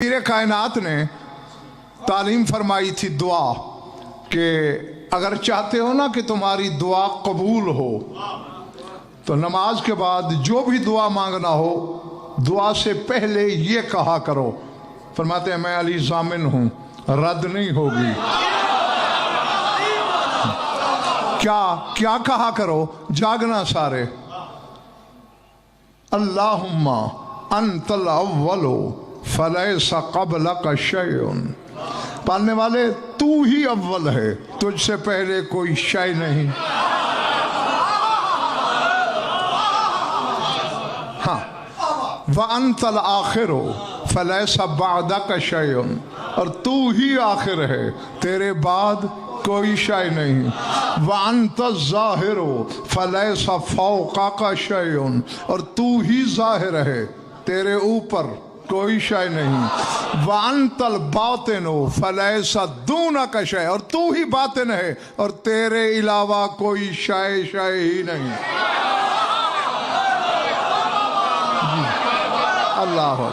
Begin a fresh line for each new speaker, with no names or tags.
پیر کائنات نے تعلیم فرمائی تھی دعا کہ اگر چاہتے ہو نا کہ تمہاری دعا قبول ہو تو نماز کے بعد جو بھی دعا مانگنا ہو دعا سے پہلے یہ کہا کرو. فرماتے ہیں میں علی ضامن ہوں، رد نہیں ہوگی. کیا کہا کرو؟ جاگنا سارے. اللہم انت الاول فلیس قبلک شیء. پالنے والے تو ہی اول ہے، تجھ سے پہلے کوئی شے نہیں. ہاں وَأَنْتَ الْآخِرُ فَلَيْسَ بَعْدَكَ شَيْءٌ. اور تو ہی آخر ہے، تیرے بعد کوئی شے نہیں. وَأَنْتَ الظَّاهِرُ فَلَيْسَ فَوْقَكَ شَيْءٌ. اور تو ہی ظاہر ہے، تیرے اوپر کوئی شے نہیں. وَأَنْتَ الْبَاطِنُ فَلَيْسَ دُونَكَ شَيْءٌ. اور تو ہی باطن ہے اور تیرے علاوہ کوئی شے ہی نہیں. اللہ